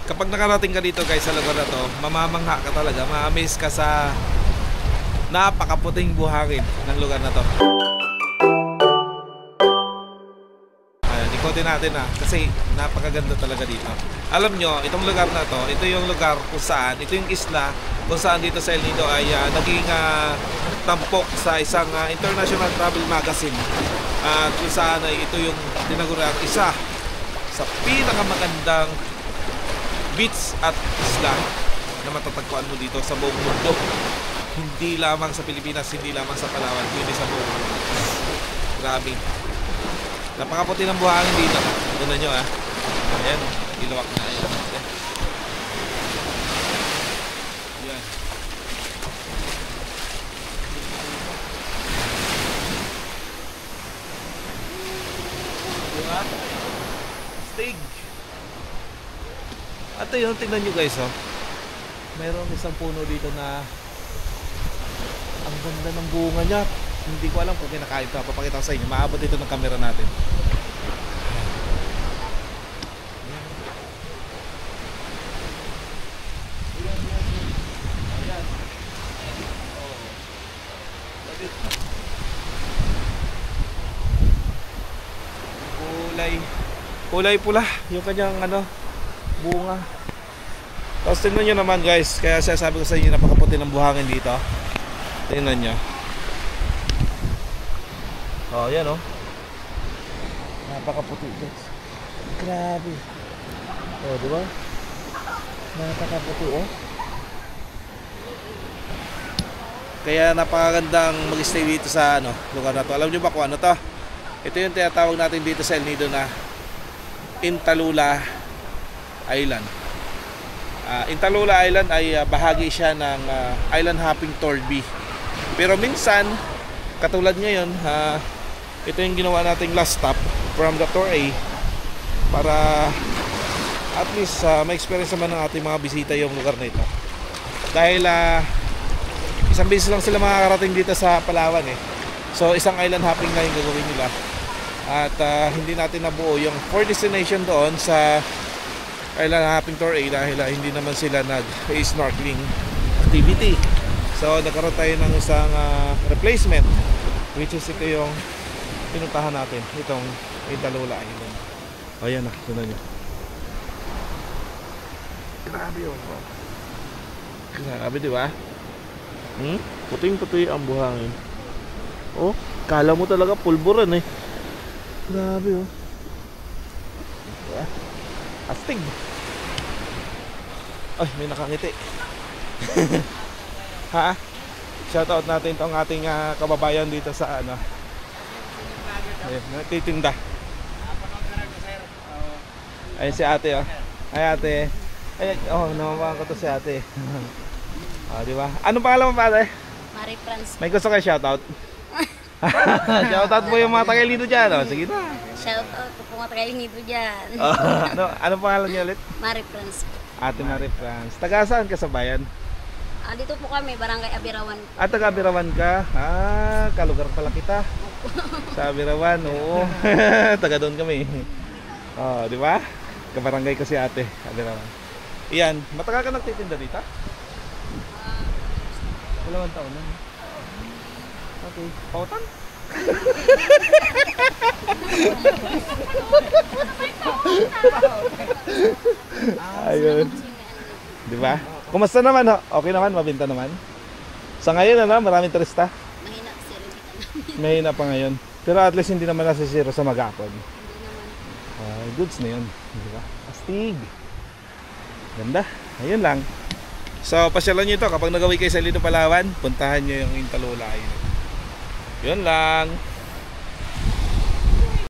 Kapag nakarating ka dito guys sa lugar na to, mamamangha ka talaga, ma-amaze ka sa napakaputing buhangin ng lugar na to. Ayan, ikotin natin kasi napakaganda talaga dito. Alam nyo, itong lugar na to, ito yung lugar kung saan, ito yung isla kung saan dito sa El Nido ay naging tampok sa isang international travel magazine. At kung saan ay ito yung tinaguriang isa sa pinakamagandang beach at isla na matatagpuan mo dito sa buong mundo. Hindi lamang sa Pilipinas, hindi lamang sa Palawan, kundi sa buong mundo. Grabe. Napakaputi ng buhangin dito. Tignan nyo ayan, ilawak na. Ayan. Ayan. Diba? Stig. At yun, tingnan nyo guys mayroong isang puno dito na ang ganda ng bunga niya. Hindi ko alam kung kinakain ito. Papakita ko sa inyo, maabot ito ng camera natin. Kulay pula yung kanyang bunga. Tapos tingnan nyo naman guys, kaya sabi ko sa inyo napakaputi ng buhangin dito. Tingnan nyo. Yan napakaputi guys. Grabe. Diba? Napakaputi Kaya napakagandang mag-stay dito sa lugar na to. Alam nyo ba kung ano to? Ito yung tinatawag natin dito sa El Nido na Intalula Island. Intalula Island ay bahagi siya ng island hopping tour B. Pero minsan, katulad ngayon, ito yung ginawa nating last stop from the tour A para at least ma-experience naman ng ating mga bisita yung lugar na ito. Dahil isang beses lang sila makakarating dito sa Palawan So isang island hopping na yung gagawin nila. At hindi natin nabuo yung 4 destination doon sa Island Hopping Tour A dahil hindi naman sila nag-snorkeling activity. So nagkaroon tayo ng isang replacement, which is ito yung pinuntahan natin, itong Intalula Island. Ayan tignan nyo. Grabe grabe diba? Puting-puti ang buhangin. Kala mo talaga pulburan Grabe astig. Ay, may nakangiti. Shoutout natin tong ating kababayan dito sa nagtitinda. Ayun si ate Ay ate. Namamahan ko to si ate. Diba? Anong pangalan mo pare? Marie France. May gusto kayo shoutout? Shoutout po yung mga taga-Lido dyan. Sige na. Shoutout po mga taga-Lido dyan. Anong pangalan niya ulit? Marie France. Ate Marie France. Taga saan ka sa bayan? Dito po kami, Barangay Abirawan. Taga Abirawan ka? Kalugar pala kita. Sa Abirawan, oo. Taga doon kami. Di ba? Kabarangay ko si ate, Abirawan. Iyan, matagal ka nagtitinda dito? 2 taon na. Okay, pautan? Ayun. Di ba? Kumusta naman Okay naman, mabenta naman. Sa ngayon maraming turista. Mahina kasi rin. Mahina pa ngayon. Pero at least hindi naman nasisiro sa maghapon. Hindi naman. Goods na yun. Di ba? Astig. Ganda. Ayun lang. So pasyalan nyo ito kapag nagawi kayo sa Lido Palawan, puntahan nyo yung Intalula Island. Yun lang.